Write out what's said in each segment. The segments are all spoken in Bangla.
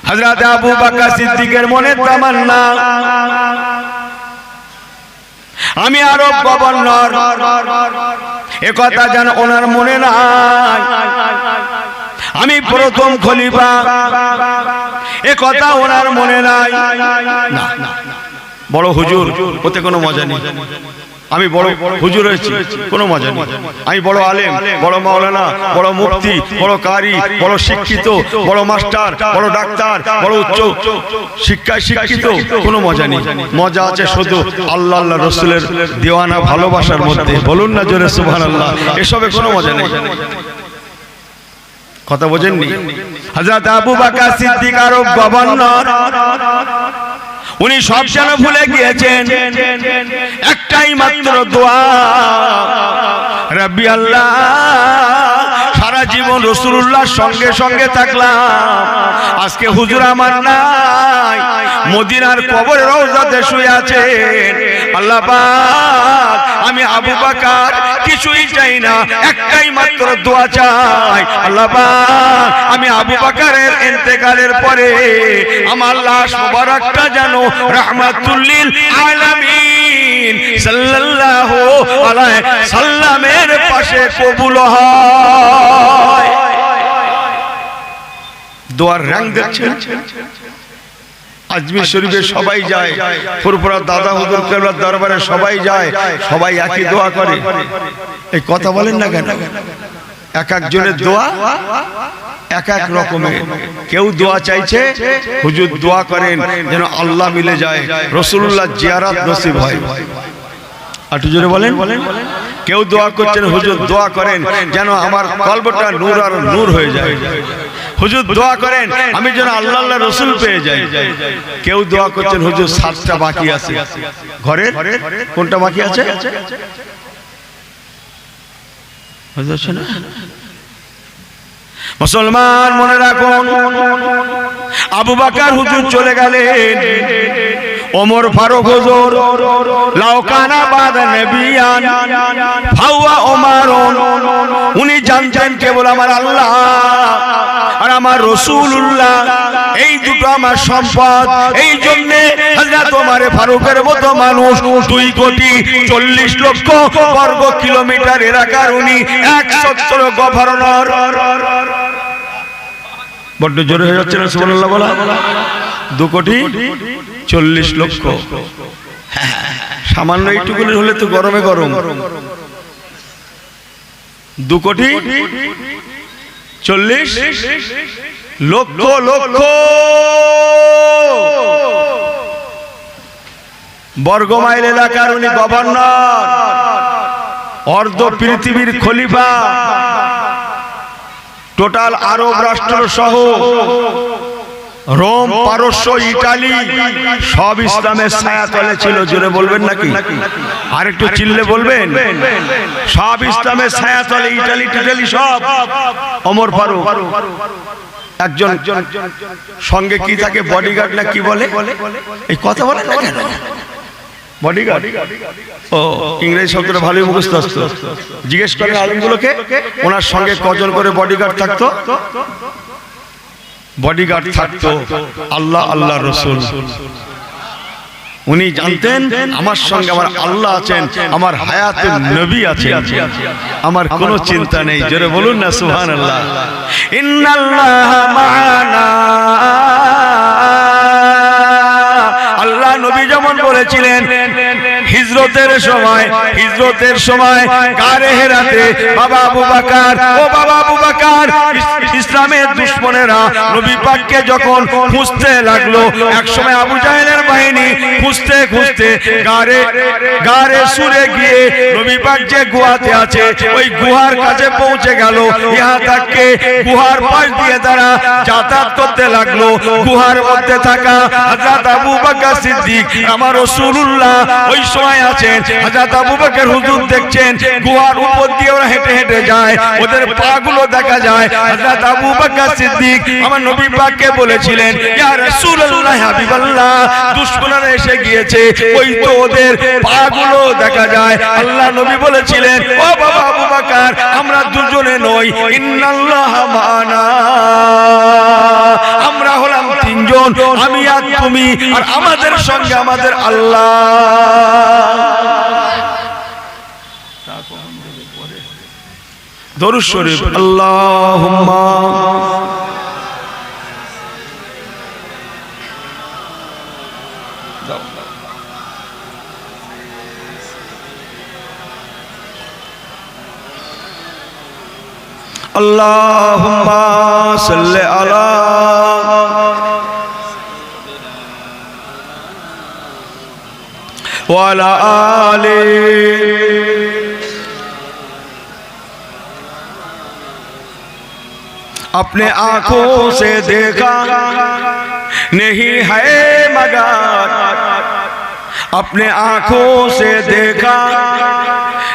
হযরত আবু বকর সিদ্দিকের মনে তামান্না, আমি আরব গভর্নর, একথা যেন ওনার মনে নাই। আমি প্রথম খলিফা, একথা ওনার মনে নাই। বড় হুজুর ওতে কোনো মজা নেই। আমি বড় হুজুর হয়েছি, কোনো মজা নেই। আমি বড় আলেম, বড় মাওলানা, বড় মুফতি, বড় কারি, বড় শিক্ষিত, বড় মাস্টার, বড় ডাক্তার, বড় উচ্চ শিক্ষায় শিক্ষিত, কোনো মজা নেই। মজা আছে শুধু আল্লাহ আল্লাহ রসুলের দেওয়ানা ভালোবাসার মধ্যে। বলুন না জোরে সুবহানাল্লাহ। এসবে কোনো মজা নেই। কথা বোঝেননি? হযরত আবু বকর সিদ্দিক আরব গভর্নর, উনি সব যেন ভুলে গিয়েছেন, একটাই মাত্র দোয়া, রাব্বি আল্লাহ, সারা জীবন রাসূলুল্লাহর সঙ্গে সঙ্গে থাকলাম, আজকে হুজুর আমার নাই, মদিনার কবরে রওজাতে শুয়ে আছেন। আল্লাহ পাক, আমি আবু বকর কিছুই চাই না, একটাই মাত্র দোয়া চাই। আল্লাহ পাক, আমি আবু বকরের ইন্তেকালের পরে আমার লাশ মোবারকটা যেন রাহমাতুল লিল আলামিন সাল্লাল্লাহু আলাইহি সাল্লামের পাশে কবুল হয়। দোয়ার রং দেখছেন? আজমির শরীফে সবাই যায়, ফুরফুরা দাদা হুজুর কেবলার দরবারে সবাই যায়, সবাই একই দোয়া করে। এই কথা বলেন না কেন? এক একজনের দোয়া এক এক রকমের। কেউ দোয়া চাইছে, হুজুর দোয়া করেন যেন আল্লাহ মিলে যায়, রাসূলুল্লাহ জিয়ারত নসিব হয়। একটু জোরে বলেন। কেউ দোয়া করছেন, হুজুর দোয়া করেন যেন আমার কলবটা নূর আর নূর হয়ে যায়। হুজুর দোয়া করেন আমি যেন আল্লাহ আল্লাহ রসুল পেয়ে যাই। কেউ দোয়া করছেন, হুজুর 7টা বাকি আছে ঘরের, কোনটা বাকি আছে? মুসলমান মনে রাখুন, আবু বকর হুজুর চলে গেলেন, ওমর ফারুক হুজুর লাউ কানা বাদ নবিয়ান ফাওয়া ওমরুন, উনি জানতেন কেবল আমার আল্লাহ আর আমার রাসূলুল্লাহ, এই দুটো আমার সম্পদ। এই জন্য হযরত ওমর ফারুকের মতো মানুষ 2,40,00,000 বর্গ কিলোমিটার এলাকার উনি 170 গভর্নর। বড্ড জোরে হয়ে যাচ্ছে না সুবহানাল্লাহ বলা? 2,40,00,000। সামান্য এইটুকুনি হলে তো গরমে গরম। 2,40,00,000 বর্গ মাইল এলাকার উনি গভর্নর, অর্ধ পৃথিবীর খলিফা, টোটাল আরব রাষ্ট্র সহ রোম, পারস্য, ইটালি সব ইসলামের ছায়াতলে ছিল। জোরে বলবেন নাকি? আর একটু চিল্লে বলবেন। সব ইসলামের ছায়াতলে, ইটালি টিটালি সব। ওমর ফারুক একজন সঙ্গে কি থাকে, বডিগার্ড না কি বলে? এই কথা বলেন না কেন? বডিগার্ড, ও ইংরেজি শব্দটা ভালোই মুখস্থ আসতো। জিজ্ঞেস করেন আলেমগুলোকে ওনার সঙ্গে কজন করে বডিগার্ড থাকতো? বডিগার্ড থাকতো আল্লাহ আল্লাহ রসুল। উনি জানতেন আমার সঙ্গে আমার আল্লাহ আছেন, আমার হায়াতুন নবী আছেন, আমার কোনো চিন্তা নেই। জোরে বলুন না সুবহানাল্লাহ। ইন্নাল্লাহা মা'ানা, আল্লাহ নবী যেমন বলেছিলেন হিজরতের সময় গারে হেরাতে বাবা আবু বকর, ও বাবা আবু বকর, ইসলামের দুশমনেরা নবী পাককে যখন খুঁজতে লাগলো, এক সময় আবু জাহেলের বাহিনী খুঁজতে খুঁজতে গারে সুরে গিয়ে নবী পাক যে গুহাতে আছে ওই গুহার কাছে পৌঁছে গেল। ইহা তাকে গুহার পাশ দিয়ে তারা যাতায়াত করতে লাগলো। গুহার মধ্যে থাকা হযরত আবু বকর সিদ্দিক আমার রাসূলুল্লাহ ওই সময় আছেন। হযরত আবু বকর হুজুর দেখছেন গুহার উপর দিয়ে ওরা হেঁটে হেঁটে যায়, ওদের পা গুলো দেখা যায়। হযরত আবু বকর সিদ্দিক আমার নবী পাককে বলেছিলেন, ইয়া রাসূলুল্লাহ হাবিবাল্লাহ, দুশমনরা এসে গিয়েছে, ওই তো ওদের পা গুলো দেখা যায়। আল্লাহ নবী বলেছিলেন, ও বাবা আবু বকর, আমরা দুজনে নই, ইন্নাল্লাহা মা'ানা, আমরা হলাম 3 দুজন, আমি আর তুমি, আর আমাদের সঙ্গে আমাদের আল্লাহ। দরুদ শরীফ, আল্লাহুম্মা আল্লাহুম্মা সাল্লি আলা ওয়া আলা আলি। अपने आंखों से देखा नहीं है मगर, अपने आंखों से देखा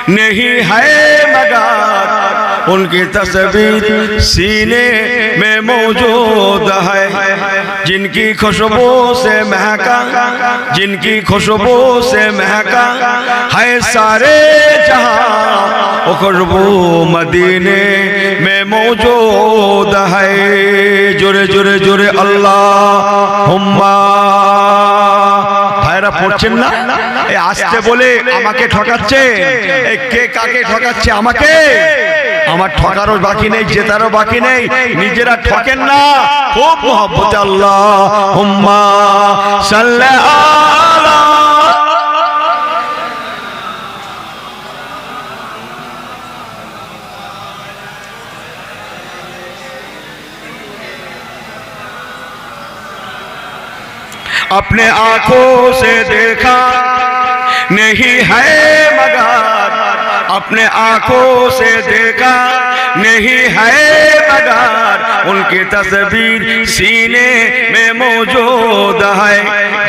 नहीं है मगर, उनकी तस्वीर सीने में मौजूद है। जिनकी खुशबू से महका, जिनकी खुशबू से महका है सारे जहां, वो खुशबू मदीने में मौजूद है। जोरे जोरे जोरे अल्लाहुम्मा। ভাইরা পড়ছেন না? এই আসতে বলে আমাকে ঠকাচ্ছে। এই কে কাকে ঠকাচ্ছে? আমাকে। আমার ঠকারও বাকি নেই, জেতারও বাকি নেই। নিজেরা ঠকেন না, খুব মহব্বতে আল্লাহুম্মা সাল্লি আলা। अपने आंखों से देखा नहीं है मगर, अपने आंखों से देखा नहीं है मगर, उनकी तस्वीर सीने में मौजूद है।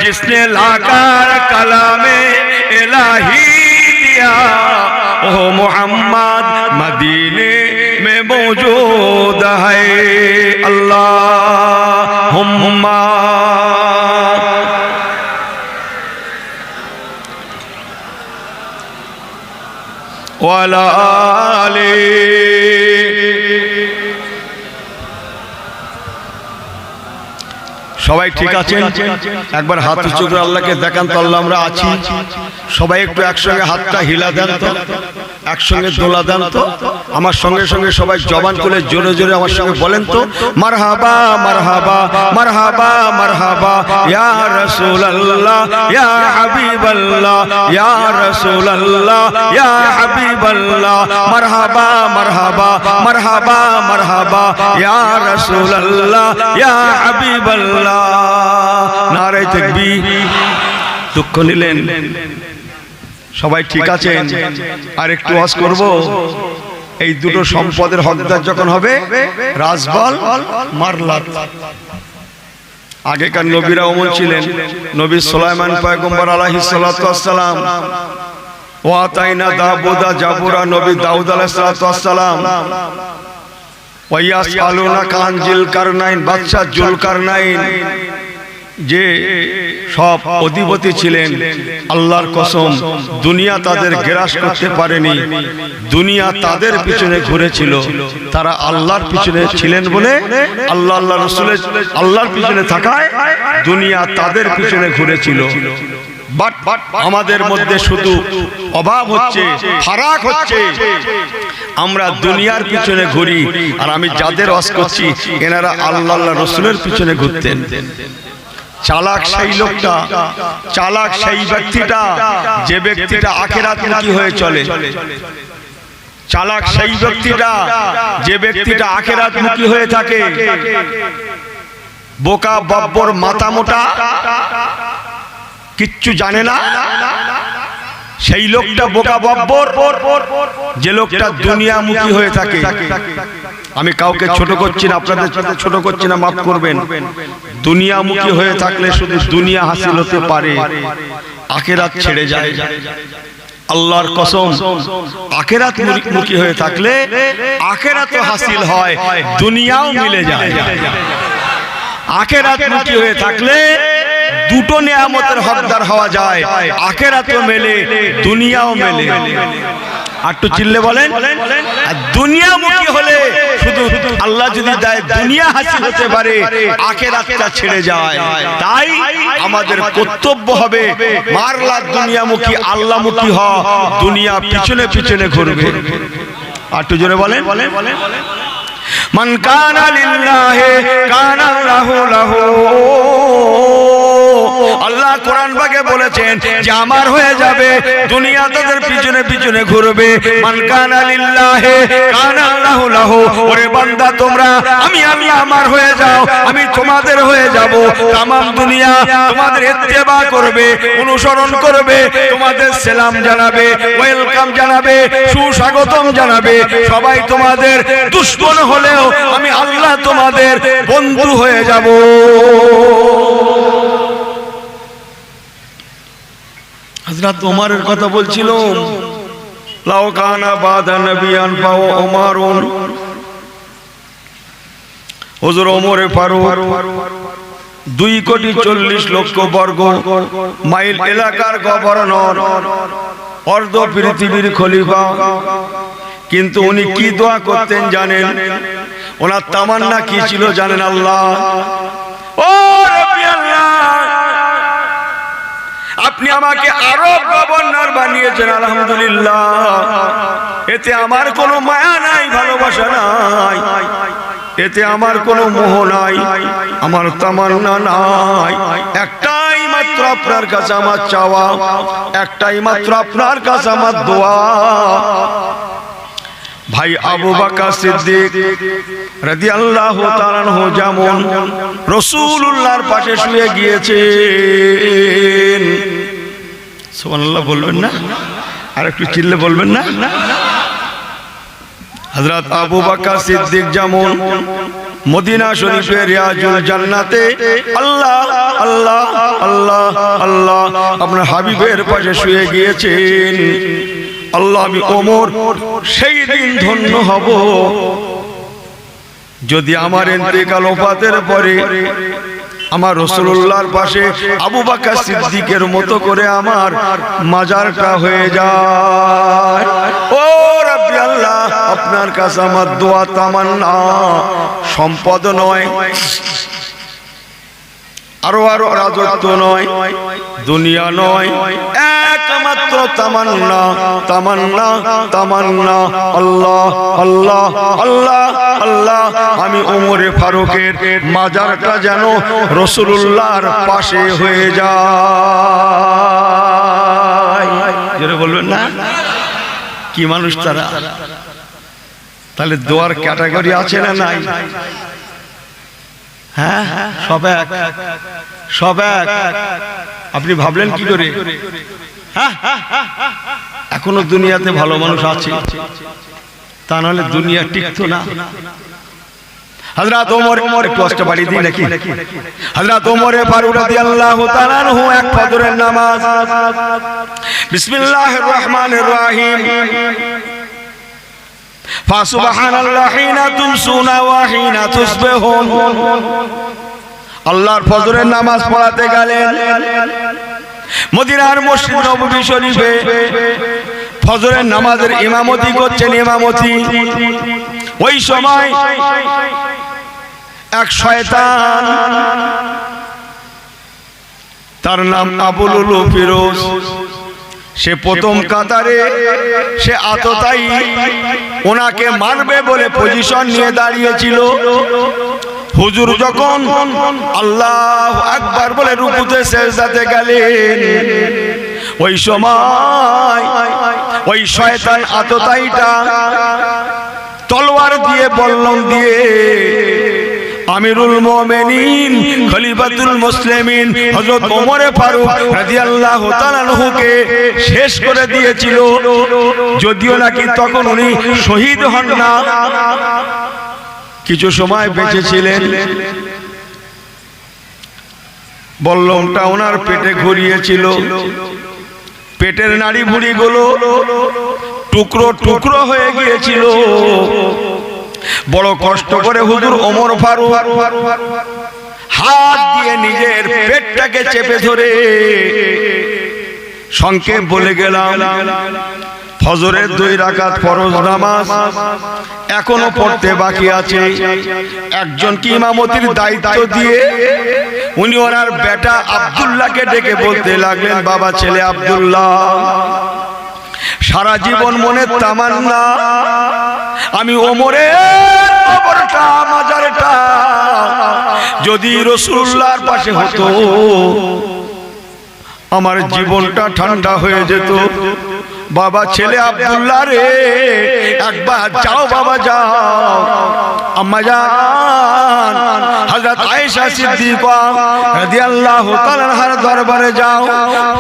जिसने लाकर कलामे इलाही दिया, वो मोहम्मद मदीने में मौजूद है। अल्लाहुम्मा ওয়ালা আলি। সবাই ঠিক আছেন? একবার হাত উঁচু করে আল্লাহকে দেখান তো, আল্লাহ আমরা আছি। সবাই একটু একসঙ্গে হাতটা হিলা দেন তো, একসঙ্গে দোলা দেন তো। আমার সঙ্গে সঙ্গে সবাই জবান খুলে জোরে জোরে আমার সঙ্গে বলেন তো, মারহাবা মারহাবা মারহাবা মারহাবা ইয়া রাসূলুল্লাহ ইয়া হাবিবাল্লাহ ইয়া রাসূলুল্লাহ ইয়া হাবিবাল্লাহ, মারহাবা মারহাবা মারহাবা মারহাবা ইয়া রাসূলুল্লাহ ইয়া হাবিবাল্লাহ। নারে তাকবীর। দুঃখ নিলেন? সবাই ঠিক আছেন? আর একটু ওয়াজ করব। এই দুটো সম্পদের হকদার যখন হবে, রাজবল মারলাত। আগেকার নবীরা ওমন ছিলেন। নবী সুলাইমান পয়গম্বর আলাইহিস সালাতু ওয়াস সালাম, ওয়া তাইনা দাউদা জাবুরা, নবী দাউদ আলাইহিস সালাতু ওয়াস সালাম, ওয়ায়াসআলুনা কান জিলকারনাইন, বাদশা জুলকারনাইন যে সব অধিপতি ছিলেন, আল্লাহর কসম দুনিয়া তাদের গ্রাস করতে পারেনি। দুনিয়া তাদের পিছনে ঘুরেছিল। তারা আল্লাহর পিছনে ছিলেন বলে, আল্লাহ আল্লাহ রাসূলের আল্লাহর পিছনে থাকায় দুনিয়া তাদের পিছনে ঘুরেছিল। বাট আমাদের মধ্যে শুধু অভাব হচ্ছে, ফারাক হচ্ছে। আমরা দুনিয়ার পিছনে ঘুরি, আর আমি যাদের ওয়াজ করছি এনারা আল্লাহ আল্লাহ রাসূলের পিছনে ঘুরতেন। চালাক সেই লোকটা, চালাক সেই ব্যক্তিটা যে ব্যক্তিটা আখিরাতমুখী হয়ে চলে। চালাক সেই ব্যক্তিটা যে ব্যক্তিটা আখিরাতমুখী হয়ে থাকে। বোকা বব্বর মাথা মোটা, কিচ্ছু জানে না, সেই লোকটা বোকা বব্বর। যে লোকটা দুনিয়ামুখী হয়ে থাকে। আমি কাউকে ছোট করছি না, আপনাদের সাথে ছোট করছি না, মাফ করবেন। দুনিয়ামুখী হয়ে থাকলে শুধু দুনিয়া হাসিল হতে পারে, আখিরাত ছেড়ে যায়। আল্লাহর কসম, আখিরাত মুখী হয়ে থাকলে আখিরাতও হাসিল হয়, দুনিয়াও মিলে যায়। আখিরাত মুখী হয়ে থাকলে দুটো নিয়ামতের হকদার হওয়া যায়, আখিরাতও মেলে, দুনিয়াও মেলে। একটু চিল্লে বলেন। আর দুনিয়ামুখী হলে শুধু আল্লাহ যদি দেয় দুনিয়া হাসি হতে পারে, আখিরাতটা ছেড়ে যায়। তাই আমাদের কর্তব্য হবে মারলা দুনিয়ামুখী আল্লাহমুখী হওয়া, দুনিয়া পিছনে পিছনে ঘুরবে। একটু জোরে বলেন। মান কানা লিল্লাহি কানা লাহু লাহু। আল্লাহ কোরআন পাকে বলেছেন যে আমার হয়ে যাবে, দুনিয়া তাদের পিছনে পিছনে ঘুরবে। মান কানা লিল্লাহি কানা লাহু লাহু। ওরে বান্দা তোমরা, আমি আল্লাহ আমার হয়ে যাও, আমি তোমাদের হয়ে যাব। তামাম দুনিয়া তোমাদের ইত্তেবা করবে, অনুসরণ করবে, তোমাদের সালাম জানাবে, ওয়েলকাম জানাবে, সুস্বাগতম জানাবে। সবাই তোমাদের দুশমন হলেও আমি আল্লাহ তোমাদের বন্ধু হয়ে যাব। হযরত ওমরের কথা বলছিল, লাউ কানা বাদা নবিয়ান ফাও ওমরুন। হুজুর ওমরে ফারুক 2,40,00,000 বর্গ মাইল এলাকার গভর্নর, অর্ধ পৃথিবীর খলিফা। কিন্তু উনি কি দোয়া করতেন জানেন? ওনার তামান্না কি ছিল জানেন? আল্লাহ, ও রব্বি আল্লাহ, আপনি আমাকে আরব গভর্নর বানিয়েছেন, আলহামদুলিল্লাহ। এতে আমার কোনো মায়া নাই, ভালোবাসা নাই, এতে আমার কোনো মোহ নাই, আমার তামান্না নাই। একটাই মাত্র আপনার কাছে আমার চাওয়া, একটাই মাত্র আপনার কাছে আমার দোয়া। ভাই আবু বকর সিদ্দিক রাদিয়াল্লাহু তাআলা আনহু যেমন রাসূলুল্লাহর পাশে শুয়ে গিয়েছেন, সুবহানাল্লাহ বলবেন না? আর একটু চিল্লে বলবেন না? হযরত আবু বকর সিদ্দিক যেমন মদিনা শরীফের রিয়াজুল জান্নাতে আল্লাহ আল্লাহ আল্লাহ আল্লাহ আপনার হাবিবের পাশে শুয়ে গিয়েছেন, আল্লাহ আমি ওমর সেই দিন ধন্য হব যদি আমার ইন্তেকাল ওফাতের পরে আমার রাসূলুল্লাহর পাশে আবু বকর সিদ্দিকের মতো করে আমার মাজারটা হয়ে যায়। ও রব্বি আল্লাহ, আপনার কাছে আমার দোয়া তামান্না, সম্পদ নয়, আরো আরো রাজত্ব নয়, দুনিয়া নয়, একমাত্র তামান্না তামান্না তামান্না আল্লাহ আল্লাহ আল্লাহ আল্লাহ, আমি ওমরে ফারুকের মাজারটা যেন রাসূলুল্লাহর পাশে হয়ে যায়। যেটা বলবেন না, কি মানুষ তারা? তাহলে দোয়ার ক্যাটাগরি আছে না নাই? হ্যাঁ, সব এক, সব এক। আপনি ভাবলেন কি করে? এখনো দুনিয়াতে ভালো মানুষ আছে, তা নাহলে দুনিয়া টিকতো না। হযরত ওমর, একটু কষ্ট বাড়িয়ে দিই নাকি? হযরত ওমর ফারুক রাদিয়াল্লাহু তাআলা আনহু এক ফজরের নামাজ, বিসমিল্লাহির রহমানির রহিম, ফাসুবহানাল্লাহি হিনা তুমসুনা ওয়া হিনা তুসবিহুন। আল্লাহর ফজরের নামাজ পড়াতে গেলেন মদিনার মসজিদ নববী শরীফে। ফজরের নামাজের ইমামতি করছেন ইমামতি। ওই সময় এক শয়তান, তার নাম আবু লুলু ফিরোজ, সে প্রথম কাতারে, সে আততায়ী, ওনাকে মারবে বলে পজিশন নিয়ে দাঁড়িয়েছিল। হুজুর যখন আল্লাহু আকবার বলে রুকুতে সিজদাতে গেলেন, ওই সময় ওই শয়তান আততায়ীটা তলোয়ার দিয়ে, বল্লম দিয়ে আমিরুল মুমিনিন খলিফাতুল মুসলিমিন হযরত ওমর ফারুক রাদিয়াল্লাহু তাআলা আনহুকে শেষ করে দিয়েছিল। যদিও নাকি তখন উনি শহীদ হন না, কিছু সময় বেঁচে ছিলেন। বল্লমটা ওনার পেটে ঘুরিয়েছিল, পেটের নাড়ি ভুঁড়িগুলো টুকরো টুকরো হয়ে গিয়েছিল। বড় কষ্ট করে হুজুর ওমর ফারুক হাত দিয়ে নিজের পেটটাকে চেপে ধরে সংক্ষেপ বলে গেলাম, ফজরের 2 রাকাত ফরজ নামাজ এখনো পড়তে বাকি আছে। একজনকে ইমামতির দায়িত্ব দিয়ে উনি ওনার বেটা আব্দুল্লাহকে ডেকে বলতে লাগলেন, বাবা ছেলে আব্দুল্লাহ, সারা জীবন মনের তামান্না আমি ওমরের কবরটা মাজারটা যদি রাসূলুল্লাহর পাশে হতো আমার জীবনটা ঠান্ডা হয়ে যেত। বাবা ছেলে আব্দুল্লাহ রে, একবার যাও বাবা যাও, আম্মা জান হযরত আয়েশা সিদ্দিকা রাদিয়াল্লাহু তাআলা আনহার দরবারে যাও।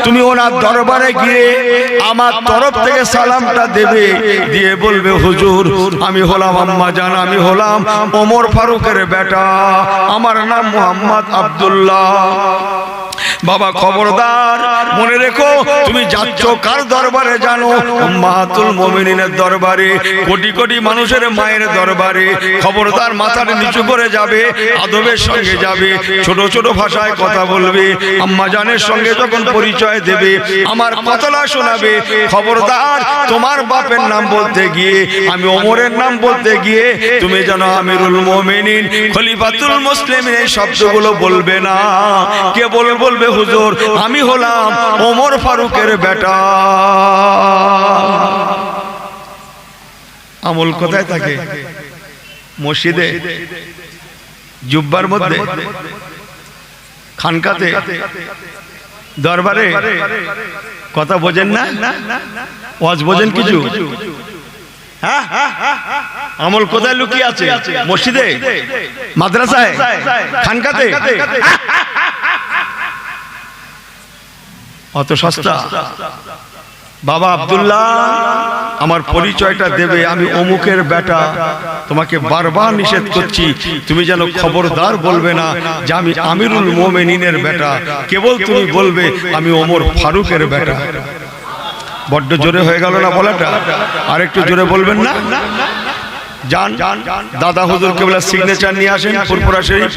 তুমি ওনার দরবারে গিয়ে আমার তরফ থেকে সালামটা দেবে, দিয়ে বলবে, হুজুর আমি হলাম আম্মা জান, আমি হলাম ওমর ফারুকের বেটা, আমার নাম মুহাম্মদ আব্দুল্লাহ। বাবা খবরদার মনে রেখো, তুমি যাচ্ছ কার দরবারে জানো? উম্মাহাতুল মুমিনিনের দরবারে, কোটি কোটি মানুষের মায়ের দরবারে। খবরদার মাথাটা নিচু করে যাবে, আদবের সঙ্গে যাবে, ছোট ছোট ভাষায় কথা বলবে। আম্মা জানের সঙ্গে যখন পরিচয় দেবে আমার কথাটা শোনাবে। খবরদার তোমার বাপের নাম বলতে গিয়ে, আমি ওমরের নাম বলতে গিয়ে তুমি যেন আমিরুল মুমিনিন খলিফাতুল মুসলিমিন এই শব্দগুলো বলবে না। কে বলবে, হুজুর আমি হলাম ওমর ফারুকের বেটা। আমল কোথায় থাকে? মসজিদে, জুব্বার মধ্যে, খানকাতে, দরবারে। কথা বোঝেন না? ওয়াজ বোঝেন কিছু? হ্যাঁ, আমল কোথায় লুকিয়ে আছে? মসজিদে, মাদ্রাসায়, খানকাতে। অত সস্তা? বাবা আব্দুল্লাহ আমার পরিচয়টা দেবে, আমি অমুকের বেটা। তোমাকে বারবার নিষেধ করছি, তুমি যেন খবরদার বলবে না যে আমি আমিরুল মুমিনিনের বেটা। কেবল তুমি বলবে আমি ওমর ফারুকের বেটা। বড্ড জোরে হয়ে গেল না বলাটা? আর একটু জোরে বলবেন না? যান দাদা হুজুর কেবলা সিগনেচার নিয়ে আসেন ফুরফুরা শরীফ।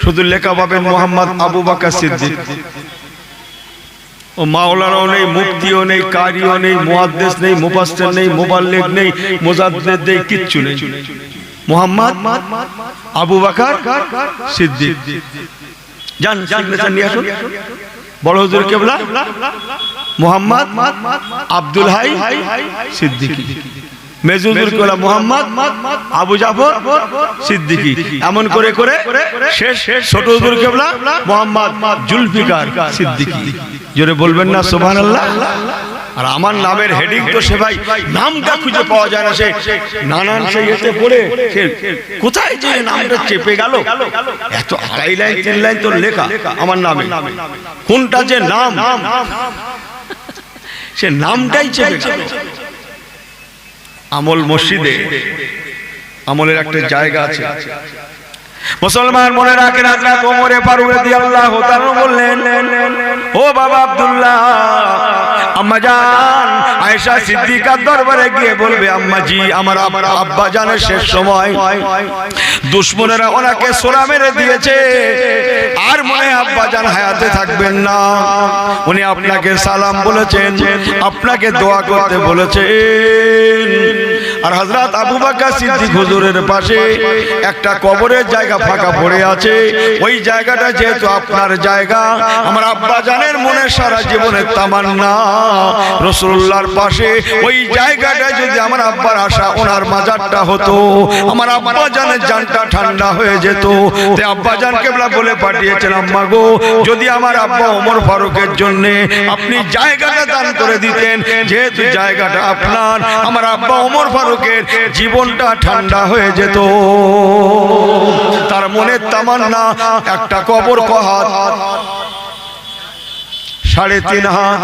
শুধু লেখা পাবেন মোহাম্মদ আবু বকর সিদ্দিক। ও মাওলানাও নেই, মুফতিও নেই, কারিও নেই, মুহাদ্দিস নেই, মুফাসসির নেই, মুবাল্লিগ নেই, মুজাদ্দিদ নেই, কিচ্ছু নেই। মোহাম্মদ আবু বকর সিদ্দিক। যান সিগনেচার নিয়ে আসুন। বড় হুজুর কেবলা মোহাম্মদ আব্দুল হাই সিদ্দিকী। মেজুজুর কেবলা মোহাম্মদ আবু জাফর সিদ্দিকী। এমন করে করে শেষ ছোট হুজুর কেবলা মোহাম্মদ জুলফিকার সিদ্দিকী। জোরে বলবেন না সুবহানাল্লাহ? আর আমার নামের হেডিং তো সে ভাই নামটা খুঁজে পাওয়া যায় না। সে নানান সেই এতে পড়ে সে কোথায় যে নামটা চেপে গেল। এত 2.5 লাইন 3 লাইন তো লেখা আমার নামে, কোনটা যে নাম সে নামটাই চেপে গেল। আমল মসজিদে, আমলের একটা জায়গা আছে। মুসলমান মনে রাখেন, হযরত ওমর ফারুক রাদিয়াল্লাহু তাআলা বললেন, ও বাবা আব্দুল্লাহ, আম্মা জান আয়েশা সিদ্দিকার দরবারে গিয়ে বলবে, আম্মা জি আমার আব্বা জানের শেষ সময় দুশমনেরা ওনাকে সোরা মেরে দিয়েছে, আর মনে আব্বা জান হায়াতে থাকবেন না। উনি আপনাকে সালাম বলেছেন, আপনাকে দোয়া করতে বলেছেন। আর হযরত আবু বকর সিদ্দিক হুজুরের পাশে একটা কবরের জায়গা ফাঁকা পড়ে আছে। ওই জায়গাটা যেহেতু আপনার জায়গা, আমার আব্বা জানের মনে সারা জীবনের তামান্না রাসূলুল্লাহর পাশে ওই জায়গাটা যদি আমার আব্বার আশা ওনার মাজারটা হতো, আমার আব্বা জানের জানটা ঠান্ডা হয়ে যেত। তে আব্বা জান কেবলা বলে পাঠিয়েছেন, আম্মা গো যদি আমার আব্বা ওমর ফারুকের জন্য আপনি জায়গাটা দান করে দিতেন, যেহেতু জায়গাটা আপনার, আমার আব্বা ওমর ফারুকের জীবনটা ঠান্ডা হয়ে যেত। তার মনের তামান্না একটা কবর কহাত 3.5 হাত,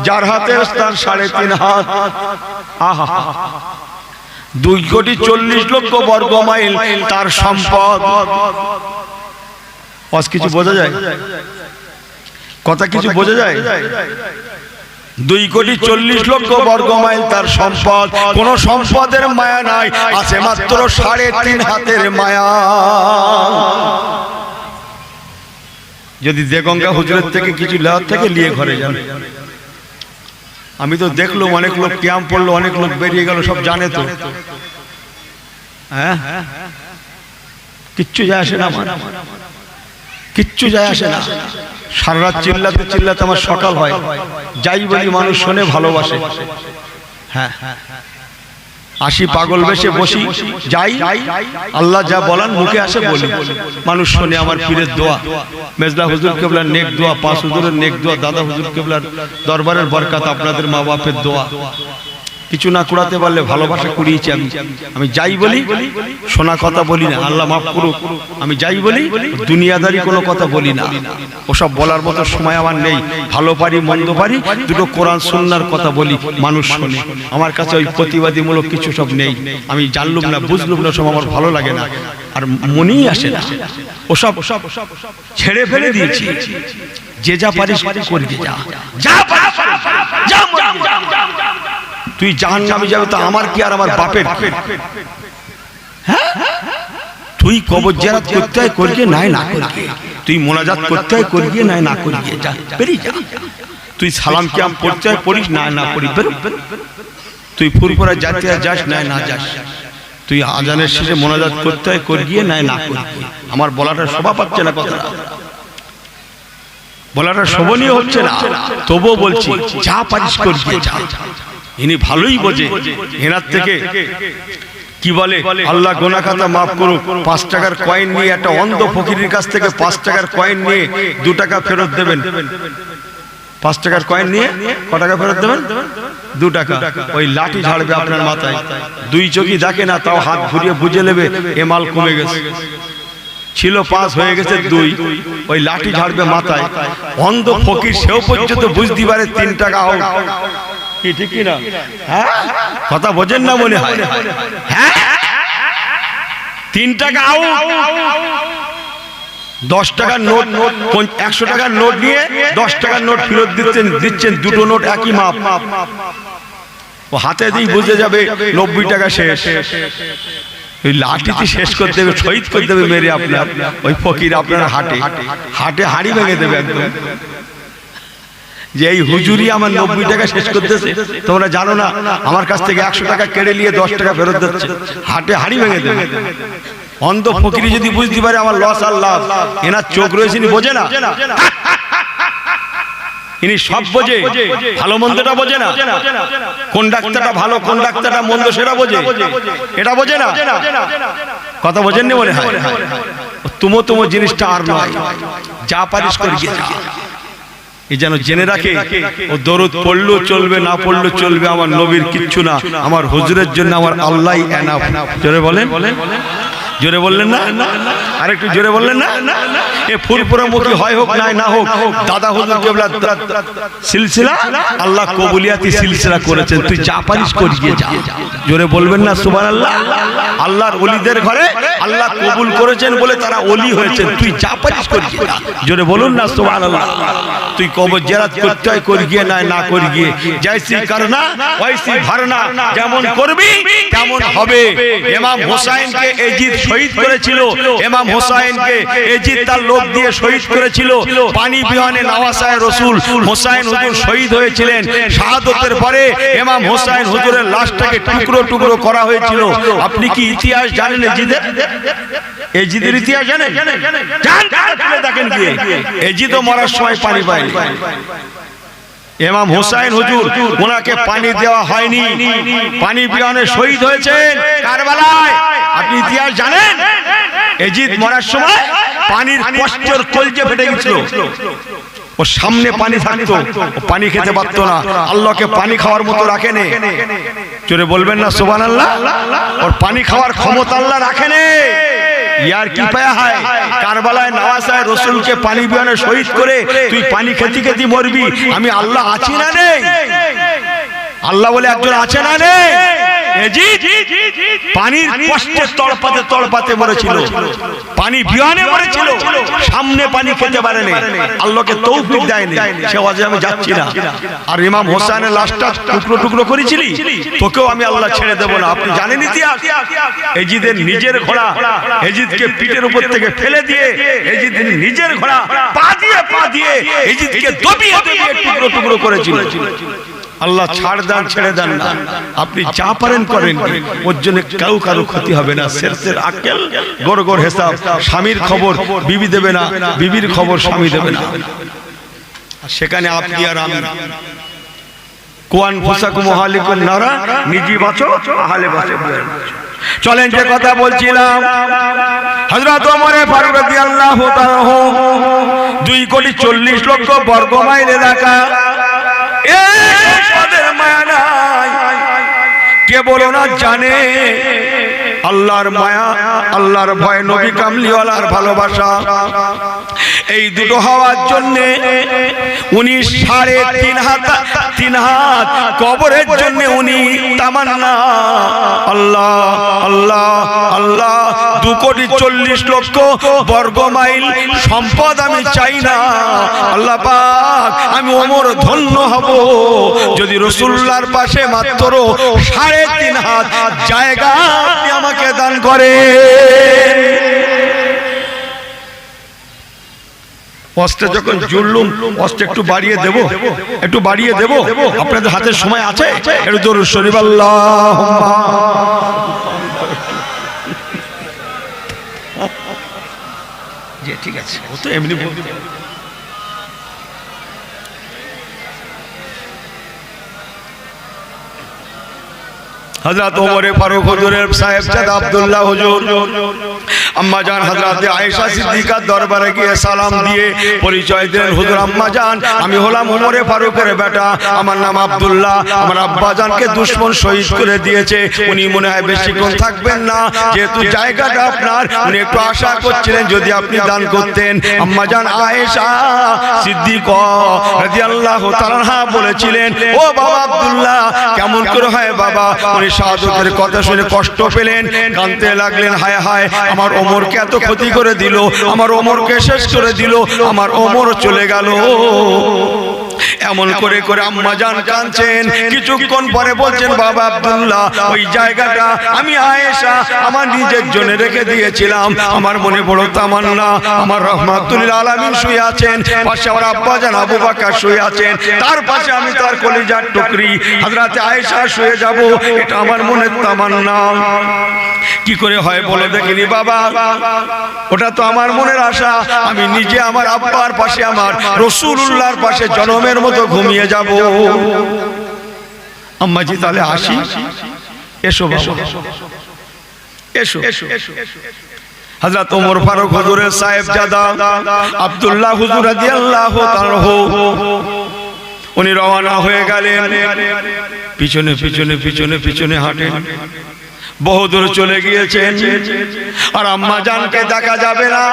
যার হাতের স্থান 3.5 হাত। আহা, 2,40,00,000 বর্গ মাইল তার সম্পদ। কিছু বোঝা যায়? কথা কিছু বোঝা যায়? 2,40,00,000 বর্গ মাইল তার সম্পদ। কোন সম্পদের মায়া নাই, আছে মাত্র 3.5 হাতের মায়া। যদি দেগঙ্গা হুজুরের থেকে কিছু লেওয়ার থেকে নিয়ে ঘরে যান, আমি তো দেখলাম অনেক লোক ক্যাম্প পড়লো, অনেক লোক বেরিয়ে গেল, সব জানে তো। হ্যাঁ, কিচ্ছু যায় আসে না, কিচ্ছু যায় আসে না। সারা রাত চিল্লাতে চিল্লাতে আমার সকাল হয়, যাই বলি মানুষ শোনে, ভালোবাসে। হ্যাঁ, আসি পাগল বেশে বসি, যাই, আল্লাহ যা বলান মুখে আসে বলি, মানুষ শোনে। আমার পীরের দোয়া, মেজলা হুজুর কেবলার নেক দোয়া, পাঁচ হুজুরের নেক দোয়া, দাদা হুজুর কেবলার দরবারের বরকত, আপনাদের মা বাপের দোয়া। কিছু না কুড়াতে পারলে ভালোবাসা কুড়িয়েছি আমি যাই বলি, শোনা কথা বলি না, আল্লাহ মাফ করুক। আমি যাই বলি, দুনিয়াদারি কোনো কথা বলি না, ওসব বলার মতো সময় আমার নেই। ভালো পারি মন্দ পারি, দুটো কোরআন সুন্নাহর কথা বলি, মানুষ শোনে। আমার কাছে ওই প্রতিবাদীমূলক কিছু সব নেই। আমি জানলুম না, বুঝলুম না, সব আমার ভালো লাগে না, আর মনেই আসে না। ওসব ছেড়ে ফেলে দিয়েছি। যে যা পারিস করবি, যা পারিস যা, তুই জাহান্নামে যাবে তো আমার কি আর আমার বাপের? হ্যাঁ, তুই কবর জিয়ারত করতে হয় করিয়ে, নাই না করিয়ে, তুই মোনাজাত করতে হয় করিয়ে, নাই না করিয়ে, যা বেরিয়ে যা। তুই সালাম কিয়াম পড়তে হয় পড়িস, নাই না পড়ি, তুই ফুরফুরা যাতে যাস, নাই না যাস। তুই আজানের শেষে মোনাজাত করতে হয় করিয়ে, নাই না করিয়ে। আমার বলাটা শোভা পাচ্ছে না, কথা বলাটা শোভনীয় হচ্ছে না, তবুও বলছি যা পারিস করিয়ে যা। ইনি ভালোই বোঝে, এনার থেকে কি বলে, আল্লাহ গোনা খাতা মাফ করুক, 5 টাকার কয়েন নিয়ে একটা অন্ধ ফকিরের কাছ থেকে 5 টাকার কয়েন নিয়ে 2 টাকা ফেরত দেবেন। 5 টাকার কয়েন নিয়ে ক টাকা ফেরত দেবেন? 2 টাকা। ওই লাঠি ঝাড়বে আপনার মাথায়, 2 চোখই দেখে না, তাও হাত ঘুরিয়ে বুঝে নেবে এ মাল কমে গেছে। ছিল 5 হয়ে গেছে 2, ওই লাঠি ঝাড়বে মাথায়। অন্ধ ফকির সেও পর্যন্ত বুঝতে পারে 3 টাকা হোক, কি ঠিক কি না? হ্যাঁ, কথা বোঝেন না মনে হয়। হ্যাঁ, 3 টাকা আউ, 10 টাকার নোট, 100 টাকার নোট নিয়ে 10 টাকার নোট ফেরত দিচ্ছেন, দুটো নোট একই মাপ। ও হাতে দিয়ে বুঝে যাবে 90 টাকা শেষ। ওই লাঠিটি শেষ করে দেবে, শহীদ করে দেবে মেরে আপনার ওই ফকির আপনার হাটে হাড়ি ভেঙে দেবে একদম। যে এই হুজুরি আমার 90 টাকা শেষ করতেছে, তোমরা জানো না, আমার কাছ থেকে 100 টাকা কেড়ে নিয়ে 10 টাকা ফেরত দিচ্ছে, হাটে হাড়ি ভেঙে দেবে। অন্ধ ফকিরি যদি বুঝতে পারে আমার লস আর লাভ, এনার চোখ রয়েছে, ইনি বোঝে না, ইনি সব বোঝে, ভালো মন্দটা বোঝে না। কোন ডাক্তারটা ভালো, কোন ডাক্তারটা মন্দ সেটা বোঝে, এটা বোঝে না। কথা বোঝেন না মনে হয়? তুমো জিনিসটা আর নয়, যা পারিস করিয়ে যা। এই যেন জেনে রাখে, ও দরুদ পড়লেও চলবে, না পড়লেও চলবে, আমার নবীর কিচ্ছু না, আমার হুজুরের জন্য আমার আল্লাহই এনাফ। জোরে বলেন, জোরে বললেন না? আর একটু জোরে বললেন না? এ ফুরফুরামুখী হয় হোক নাই না হোক, দাদা হুজুর কেবলা সিলসিলা আল্লাহ কবুলিয়াতি সিলসিলা করেছেন, তুই যা পারিস করিয়ে যা। জোরে বলবেন না সুবহানাল্লাহ? আল্লাহর ওলিদের ঘরে আল্লাহ কবুল করেছেন বলে তারা ওলি হয়েছেন, তুই যা পারিস করিয়ে যা। জোরে বলুন না সুবহানাল্লাহ? তুই কবর জিয়ারত করতে হয় করিয়ে, নাই না করিয়ে, জৈসি করনা ওইসি ভরনা, যেমন করবি তেমন হবে। ইমাম হোসেনকে এজিদ শহীদ করেছিল, ইমাম হোসেনকে এজিদ তার লোক দিয়ে শহীদ করেছিল। পানি বিহানে নওয়াসায়ে রাসূল হোসেন হুজুর শহীদ হয়েছিলেন। শাহাদাতের পরে ইমাম হোসেন হুজুরের লাশটাকে টুকরো টুকরো করা হয়েছিল। আপনি কি ইতিহাস জানেন এজিদের? এজিদের ইতিহাস জানেন? জানেন, দেখেন গিয়ে এজিদও মরার সময় পানি পায়নি। ইমাম হোসেন হুজুর, ওনাকে পানি দেওয়া হয়নি, পানি বিহানে শহীদ হয়েছেন কারবালায়। আপনি ইতিহাস জানেন? এজিদ মরার সময় পানির কষ্টের কলজে ফেটে গেছিল। ওর সামনে পানি থাকতো, ও পানি খেতে পারতো না, আল্লাহকে পানি খাওয়ার মতো রাখেনি। জোরে বলবেন না সুবহানাল্লাহ? ওর পানি খাওয়ার ক্ষমতা আল্লাহ রাখেনি। ইয়ার কি পায়া হয়, কারবালায় নওয়াসায়ে রাসূলকে পানি বিহানে শহীদ করে তুই পানি খেতে খেতে মরবি, আমি আল্লাহ আছি না নেই? আল্লাহ বলে একজন আছে না নেই? এজিদ পানির কষ্টে তড়পাতে তড়পাতে মরেছিল, পানি বিহানে মরেছিল, সামনে পানি খেতে পারেনি, আল্লাহকে তৌফিক দেয়নি। সে ওয়াজে আমি যাচ্ছি না। আর ইমাম হোসেনের লাশটা টুকরো টুকরো করেছিলি, তোকেও আমি আল্লাহ ছেড়ে দেব না। আপনি জানেন ইতিহাস? এজিদের নিজের ঘোড়া এজিদকে পিঠের উপর থেকে ফেলে দিয়ে, এজিদ নিজের ঘোড়া পা দিয়ে এজিদকে দবিয়ে দবিয়ে টুকরো টুকরো করেছিল। আল্লাহ ছাড় দেন ছেড়ে দেন না, আপনি যা পারেন করেন, ওর জন্য কারো ক্ষতি হবে না। শেরশের আক্কেল গড় হিসাব, স্বামীর খবর বিবি দেবে না, বিবির খবর স্বামী দেবে না। সেখানে আপনি আর আমি কোয়ান ফুসাকুম আহালিকুন নারা, নিজে বাঁচো আহলে বাঁচো। চলেন যে কথা বলছিলাম, হযরত ওমর ফারুক রাদিয়াল্লাহু তাআলা 2,40,00,000 বর্গ মাইল এলাকা, এই পদের মায়া নাই, কে বলো না জানে আল্লাহর মায়া, আল্লাহর ভয়, নবী কামলিওয়ালার ভালোবাসা। এই দুটো হওয়ার জন্য উনি 3.5 হাত কবরের জন্য উনি তামান্না, আল্লাহ আল্লাহ আল্লাহ, 2,40,00,000 বর্গ মাইল সম্পদ আমি চাই না, আল্লাহ পাক আমি ওমর ধন্য হব যদি রাসূলুল্লাহর পাশে মাত্র 3.5 হাত জায়গা আপনি আমাকে দান করে। অস্ত্রে যখন জুড়লুম, অস্ত্র একটু বাড়িয়ে দেব, একটু বাড়িয়ে দেব, আপনাদের হাতের সময় আছে, একটু দরুদ শরীফ আল্লাহুম্মা। জি ঠিক আছে, ও তো এমনি বলতে। হযরত ওমর ফারুক হুজুরের সাহেবজাদা আব্দুল্লাহ হুজুর আম্মা জান হযরত আয়েশা সিদ্দিকার দরবারে গিয়ে সালাম দিয়ে পরিচয় দিলেন, হুজুর আম্মা জান আমি হলাম ওমর ফারুকের বেটা, আমার নাম আব্দুল্লাহ, আমার আব্বা জানকে দুশমন শহীদ করে দিয়েছে, উনি মনে হয় বেশিক্ষণ থাকবেন না, যেহেতু জায়গাটা আপনার, উনি একটু আশা করছিলেন যদি আপনি দান করতেন। আম্মা জান আয়েশা সিদ্দিকা রাদিয়াল্লাহু তাআলা বলেছিলেন, ও বাবা আব্দুল্লাহ কেমন করে হয় বাবা, উনি শাহাদাতের কথা শুনে কষ্ট পেলেন, কাঁদতে লাগলেন, হায় হায় আমার ওমরকে এত ক্ষতি করে দিল, আমার ওমরকে শেষ করে দিল, আমার ওমর চলে গেল। এমন করে করে আম্মা জান কাঁদছেন, কিছুক্ষণ পরে বলছেন, বাবা আব্দুল্লাহ ওই জায়গাটা আমি আয়েশা আমার নিজের জন্য রেখে দিয়েছিলাম, আমার মনে বড় তামান্না, আমার রাহমাতুল আলামিন শুয়ে আছেন, পাশে আমার আব্বা জান আবু বকর শুয়ে আছেন, তার পাশে আমি তার কলিজার টুকরি হযরতে আয়েশা শুয়ে যাব, এটা আমার মনের তামান্না। কি করে হয় বলে দেখিনি বাবা, ওটা তো আমার মনের আশা, আমি নিজে আমার আব্বার পাশে, আমার রাসূলুল্লাহর পাশে জনমের মতো ঘুমিয়ে যাব। আম্মাজি তাহলে আসি, এসো বাবা এসো। হযরত ওমর ফারুক হুজুরের সাহেবজাদা আব্দুল্লাহ হুজুর রাদিয়াল্লাহু তাআলা উনি রওনা হয়ে গেলেন, পিছনে পিছনে পিছনে পিছনে হাঁটেন, বহুদূর চলে গিয়েছেন, আর আম্মা জানকে দেখা যাবে না,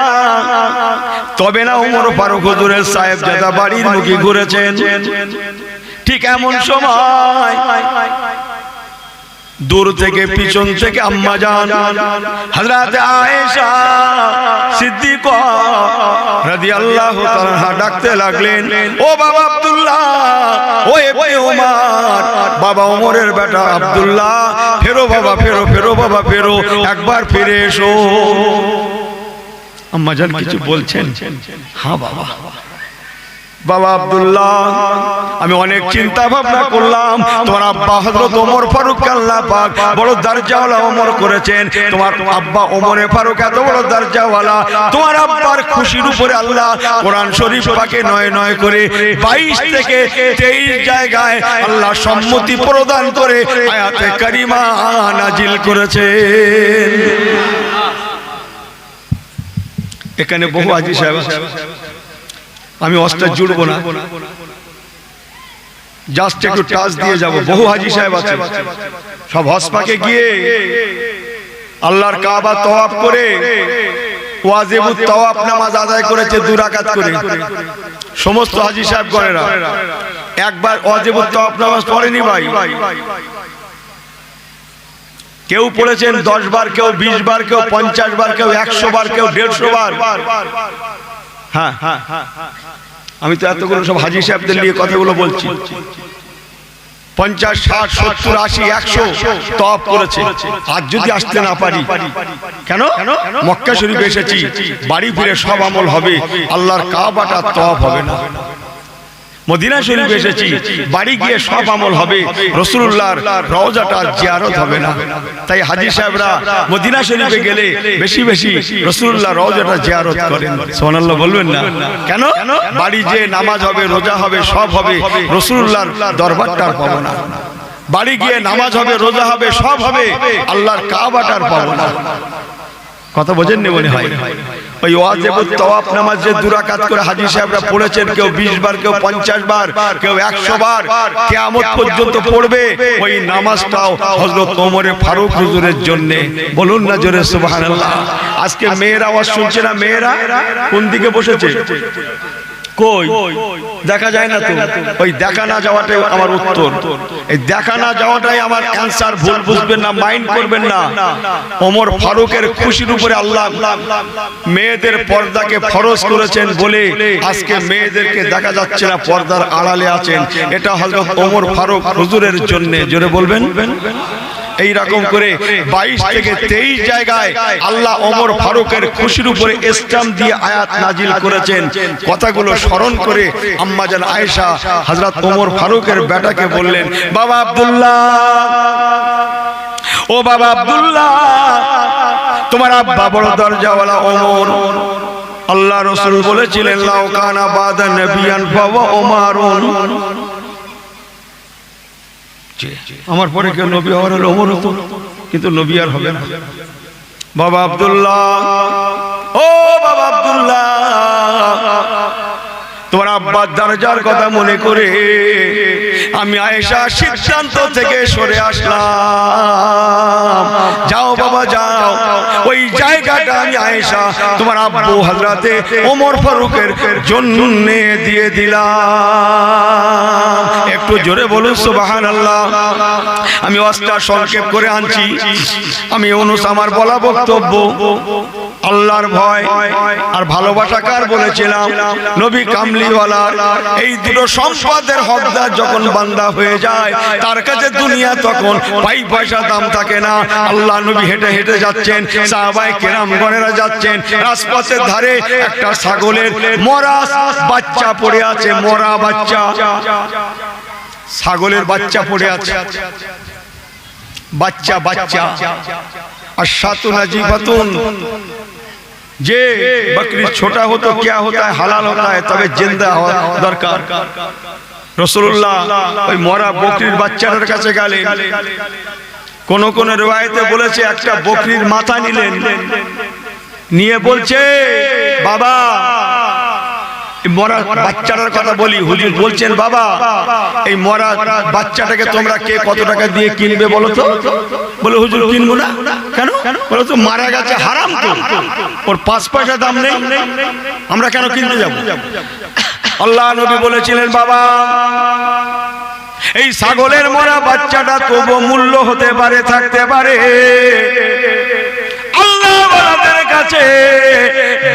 তবে না ওমর ফারুক হুজুরের সাহেবজাদা বাড়ির মুখে ঘুরেছেন। ঠিক এমন সময় দূর থেকে পিছন থেকে আম্মা জান হযরত আয়েশা সিদ্দিকা রাদিয়াল্লাহু তাআলা ডাকতে লাগলেন, ও বাবা আব্দুল্লাহ, ও ইবনে ওমর, বাবা ওমরের বেটা আব্দুল্লাহ, ফেরো বাবা ফেরো, ফেরো বাবা ফেরো, একবার ফিরে এসো। আম্মা জান কিছু বলছেন? হ্যাঁ বাবা, বাবা আব্দুল্লাহ আমি অনেক চিন্তা ভাবনা করলাম, তোমার আব্বা হযরত ওমর ফারুক আল্লাহ পাক বড় দরজাওয়ালা ওমর করেছেন, তোমার আব্বা ওমরে ফারুক এত বড় দরজাওয়ালা, তোমার আব্বার খুশির উপরে আল্লাহ কোরআন শরীফ পাকে 9 করে 22 থেকে 23 জায়গায় আল্লাহ সম্মতি প্রদান করে আয়াতে কারিমা নাজিল করেছেন। এখানে বহু হাজী সাহেব, আমি অস্ত্র জুড়বো না, জাস্ট একটু টাচ দিয়ে যাব। বহু হাজী সাহেব আছে, সব হজ পাকে গিয়ে আল্লাহর কাবা তওয়াফ করে ওয়াজিবুত তওয়াফ নামাজ আদায় করেছে 2 রাকাত করে। সমস্ত হাজী সাহেব গণেরা একবার ওয়াজিবুত তওয়াফ নামাজ পড়েনি ভাই, কেউ পড়েছেন 10 বার, কেউ 20 বার, কেউ 50 বার, কেউ 100 বার, কেউ 150 বার। হ্যাঁ, আমি তো এতগুলো সব হাজী সাহেবদের নিয়ে কথাগুলো বলছি। 50, 60, 70, 80, 100 তওয়াফ করেছে। আজ যদি আসতে না পারি, কেন? মক্কা শরীফে এসেছি, বাড়ি ফিরে সব আমল হবে, আল্লাহর কাবাটা তওয়াফ হবে না। মদিনা শরীফ এসেছি, বাড়ি গিয়ে সব আমল হবে, রাসূলুল্লাহর রওজাটা জিয়ারত হবে না। তাই হাজী সাহেবরা মদিনা শরীফে গেলে বেশি বেশি রাসূলুল্লাহর রওজাটা জিয়ারত করেন। সুবহানাল্লাহ বলবেন না কেন? বাড়ি যে নামাজ হবে, রোজা হবে, সব হবে, রাসূলুল্লাহর দরবারটা পাবো না। বাড়ি গিয়ে নামাজ হবে, রোজা হবে, সব হবে, আল্লাহর কাবাটার পাবো না। কথা বোঝেন নি মনে হয়? ওই ওয়াজিবুত তাওয়াফ নামাজ যে 2 রাকাত করে হাজী সাহেবরা পড়েছেন, কেউ 20 বার, কেউ 50 বার, কেউ 100 বার, কিয়ামত পর্যন্ত পড়বে। ওই নামাজটাও হযরত ওমর ফারুক হুজুরের জন্য। বলুন না জোরে সুবহানাল্লাহ। আজকে মেয়েরা আওয়াজ শুনছে না? মেয়েরা কোন দিকে বসেছে? কই দেখা যায় না তো? ওই দেখা না যাওয়াটাই আমার উত্তর। এই দেখা না যাওয়াটাই আমার অ্যানসার। ভুল বুঝবেন না, মাইন্ড করবেন না। ওমর ফারুকের খুশির উপরে আল্লাহ মেয়েদের পর্দাকে ফরজ করেছেন বলে আজকে মেয়েদেরকে দেখা যাচ্ছে না, পর্দার আড়ালে আছেন। এটা হযরত ওমর ফারুক হুজুরের জন্য। জোরে বলবেন। এই রকম করে 22 থেকে 23 জায়গায় আল্লাহ ওমর ফারুকের খুশির উপরে ইসলাম দিয়ে আয়াত নাজিল করেছেন। কথাগুলো স্মরণ করে আম্মা জান আয়েশা হযরত ওমর ফারুকের বেটাকে বললেন, বাবা আব্দুল্লাহ, ও বাবা আব্দুল্লাহ, তোমার আব্বা বড় দরজাওয়ালা ওমর। আল্লাহ রাসূল বলেছিলেন, লাউ কানা বাদা নবিয়ান ফাওয়া ওমরুন। আমার পরে কেউ নবী হওয়ার হলে ওমর হতো, কিন্তু নবী আর হবে না। বাবা আব্দুল্লাহ, ও বাবা আব্দুল্লাহ, তোমার আব্বার দরজার কথা মনে করে আমি আয়েশা সিদ্ধান্ত থেকে সরে আসলাম। যাও বাবা যাও, ওই জায়গাটা আমি আয়েশা তোমার আব্বু হযরতে ওমর ফারুকের জন্য দিয়ে দিলাম। একটু জোরে বলুন সুবহানাল্লাহ। আমি ওয়াজটা সংক্ষেপ করে আনছি। আমি আমার বলা বক্তব্য আল্লাহর ভয় আর ভালোবাসা কার বলেছিলাম? নবী কামলিওয়ালা। এই দুটো সম্পদের হকদার যখন বান্দা হয়ে যায়, তার কাছে দুনিয়া তখন পাই পয়সা দাম থাকে না। আল্লাহ নবী হেঁটে হেঁটে যাচ্ছেন, সাহাবায়ে কেরামগণেরা যাচ্ছেন, রাজপথের ধারে একটা ছাগলের মরা বাচ্চা পড়ে আছে। মরা বাচ্চা, ছাগলের বাচ্চা পড়ে আছে। বাচ্চা বাচ্চা আর সাতু নাজিবাতুন। যে बकरी छोटा हो तो क्या होता है, हलाल होता है, तबे जिंदा হওয়া দরকার। রাসূলুল্লাহ ওই মরা বকরির বাচ্চাটার কাছে গেলেন। কোন কোন riwayate বলেছে একটা বকরির মাথা নিলেন, নিয়ে বলছে, বাবা, মরা বাচ্চাটার কথা বলি। হুজুর বলছেন, বাবা, এই মরা বাচ্চাটাকে তোমরা কে কত টাকা দিয়ে কিনবে বলো তো? বলে, হুজুর কিনবো না। কেন? বলো তো মারা গেছে, হারাম তো, ওর 5 পয়সা দাম নেই, আমরা কেন কিনতে যাব? আল্লাহ নবী বলেছিলেন, বাবা, এই ছাগলের মরা বাচ্চাটা তবু মূল্য হতে পারে, থাকতে পারে। আল্লাহওয়ালাদের কাছে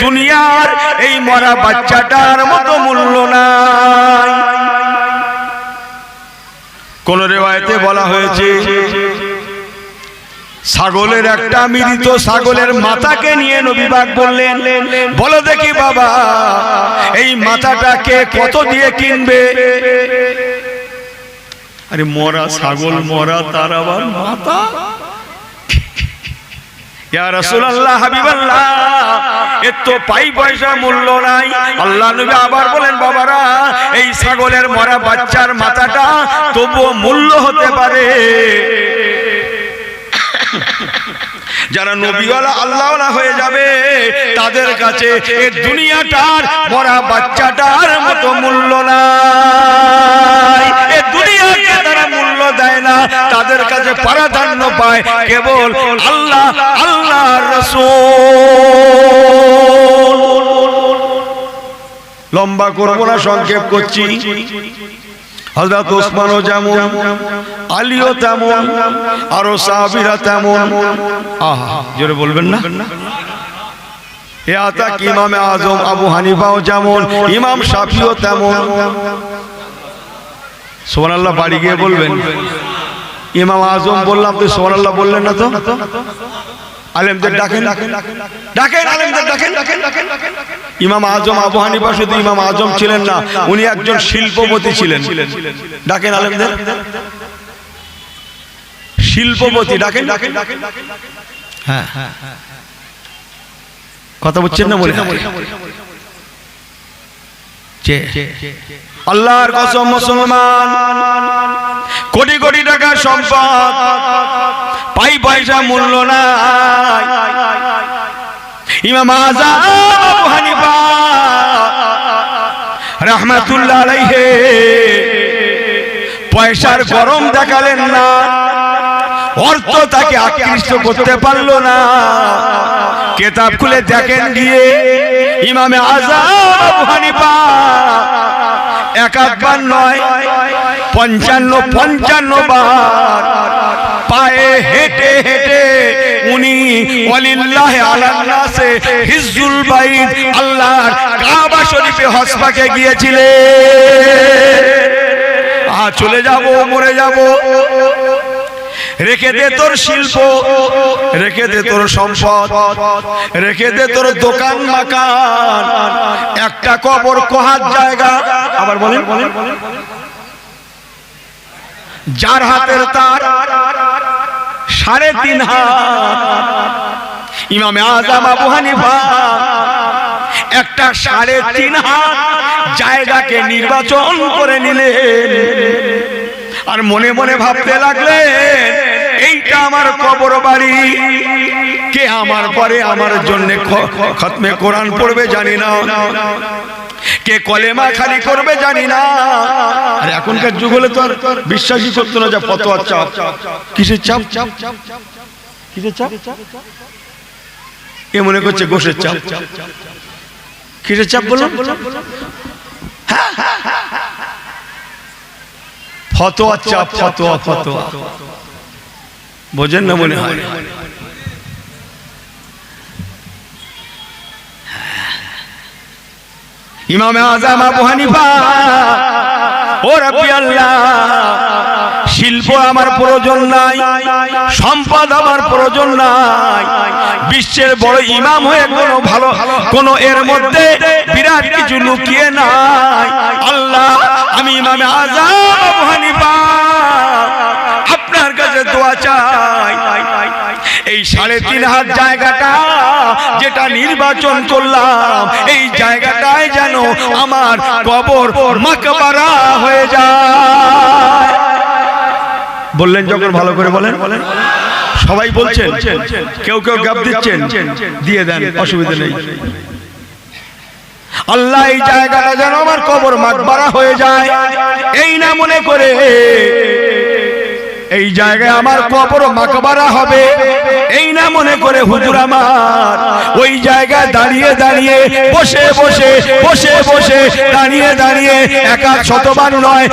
দুনিয়ার এই মরা বাচ্চাটার মতো মূল্য নাই। কোন রিওয়ায়াতে বলা হয়েছে ছাগলের একটা মৃত ছাগলের মাথাকে নিয়ে নবী পাক বললেন, বলো দেখি বাবা, এই মাথাটাকে কত দিয়ে কিনবে? আরে মরা ছাগল মরা, তার আবার মাথা? ইয়া রাসূলুল্লাহ, হাবিবাল্লাহ, এর তো পাই পয়সা মূল্য নাই। আল্লাহ নবী আবার বলেন, বাবারা, এই ছাগলের মরা বাচ্চার মাথাটা তবুও মূল্য হতে পারে। যারা নবীওয়ালা আল্লাহওয়ালা হয়ে যাবে, তাদের কাছে এই দুনিয়াটার মরা বাচ্চাটার মতো মূল্য নাই। এই দুনিয়াকে তারা মূল্য দেয় না, তাদের কাছে প্রাধান্য পায় কেবল আল্লাহ, আল্লাহর রাসূল। লম্বা করব না, সংক্ষেপ করছি। হযরত ওসমানও যেমন, আলীও তেমন, আরো সাহাবীরা তেমন। আহা, জোরে বলবেন না? এ আতাক ইমামে আজম আবু হানিফাও যেমন, ইমাম শাফিও তেমন। সুবহানাল্লাহ বাড়ি গিয়ে বলবেন। ইমাম আজম বললাম, তো সুবহানাল্লাহ বললেন না তো? আলেমদের ডাকেন, ডাকেন আলেমদের ডাকেন। ইমাম আজম আবু হানিফা শুধু ইমাম আজম ছিলেন না, উনি একজন শিল্পপতি ছিলেন। ডাকেন আলেমদের, শিল্পপতি ডাকেন। হ্যাঁ, কথা বলছেন না বলে আল্লাহর কসম মুসলমান, কোটি কোটি টাকা সম্পদ, পাই পয়সা মূল্য নাই। ইমাম আযম আবু হানিফা রাহমাতুল্লাহ আলাইহি পয়সার গরম দেখালেন না, অর্থ তাকে আকৃষ্ট করতে পারলো না। কিতাব খুলে দেখেন গিয়ে ইমামে আযম আবু হানিফা একবার নয় 55 বার পায়ে হেঁটে হেঁটে উনি ওয়ালিল্লাহি আলান নাসে হিজ্জুল বাইত আল্লাহর কাবা শরীফে হজ পাকে গিয়েছিলেন। চলে যাব, মরে যাব, রেখে দে তোর শিল্প, রেখে দে তোর সম্পদ, রেখে দে তোর দোকান মাকান, একটা কবর কোহার জায়গা। আবার বলেন, যার হাতের তার 3.5 হাত। ইমামে আযম আবু হানিফা একটা 3.5 হাত জায়গাকে নির্বাচন করে নিলেন, আর মনে মনে ভাবতে লাগলেন এইটা আমার কবর বাড়ি, কে আমার পরে আমার জন্য খতমে কোরআন পড়বে জানি না, কে কলেমা খালি করবে জানি না। আর এখনকার যুগ হলে তো আর বিশ্বাসই করতো না যে ফতোয়ার চাপ। কিসের চাপ? কিসের চাপ? এ মনে করছে গোশের চাপ। কিসের চাপ বলুন? ফতোয়া চাপ, ফতোয়া ফতোয়া বোঝেন না মনে হয়। ইমামে আযম আবু হানিফা, ও রাব্বি আল্লাহ, শিল্প আমার প্রয়োজন নাই, সম্পদ আমার প্রয়োজন নাই, বিশ্বের বড় ইমাম হয়ে কোনো ভালো কোনো এর মধ্যে বিরাট কিছু লুকিয়ে নাই। আল্লাহ, আমি ইমামে আযম আবু হানিফা আপনার কাছে দোয়া চাই, এই 3.5 হাত জায়গাটা যেটা নির্বাচন করলাম, এই জায়গাটায় যেন আমার কবর মাকবারা হয়ে যায়। বললেন যখন ভালো করে বলেন, সবাই বলছেন, কেউ কেউ গাব দিচ্ছেন, দিয়ে দেন, অসুবিধা নেই। আল্লাহ, এই জায়গাটা যেন আমার কবর মাকবারা হয়ে যায়, এই না মনে করে এই জায়গায় আমার কবর মাকবারা হবে, এই না মনে করে হুজুর আমার ওই জায়গায় দাঁড়িয়ে দাঁড়িয়ে, বসে বসে, বসে বসে, দাঁড়িয়ে দাঁড়িয়ে 100বার নয়,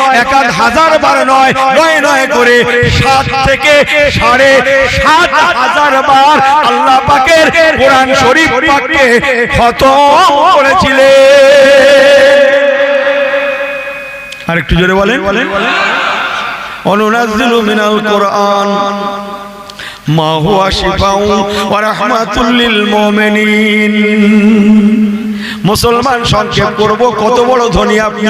1000 বার নয়, নয় নয় করে 7 থেকে 7,500 বার আল্লাহ পাকের কোরআন শরীফ পাককে খতম করেছিলেন। আর একটু জোরে বলেন, অনুনাজ্জিলু মিনাল কোরআন মা হুয়া শিফাউ ওয়া রাহমাতুল লিল মুমিনিন। মুসলমান সংক্ষেপ করব, কত বড় ধনী আপনি।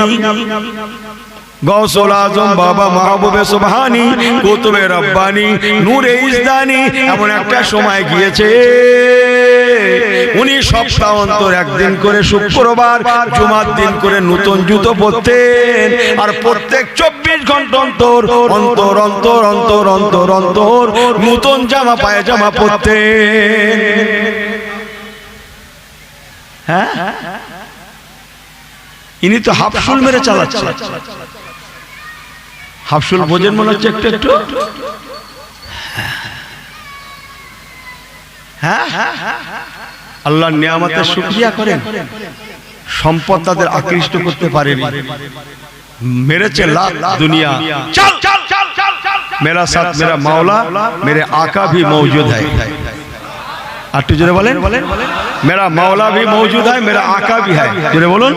গৌসুল আজম বাবা মাহবুবে সুবহানি, কুতুবে রব্বানি, নূরে ইজদানি, এমন একটা সময় গিয়েছে উনি সপ্তাহ অন্তর একদিন করে শুক্রবার, জুমার দিন করে নতুন জুতো পরতেন, আর প্রত্যেক 24 ঘন্টা অন্তর অন্তর অন্তর অন্তর অন্তর অন্তর নতুন জামা পায়জামা পরতেন। হ্যাঁ, ইনি তো হাফসুল মেরে চালাচ্ছে। হাফসুল বোঝেন মনে হচ্ছে একটু একটু। হ্যাঁ, আল্লাহর নিয়ামতের শুকরিয়া করেন, সম্পদ তাদের আকৃষ্ট করতে পারেনি, মেরেছে লাখ দুনিয়া। চল मेरा साथ मेरा मौला मेरे आका भी मौजूद है। आटू जोरे बोलें, मेरा मौला भी मौजूद है, मेरा आका भी है। जोरे बोलूं।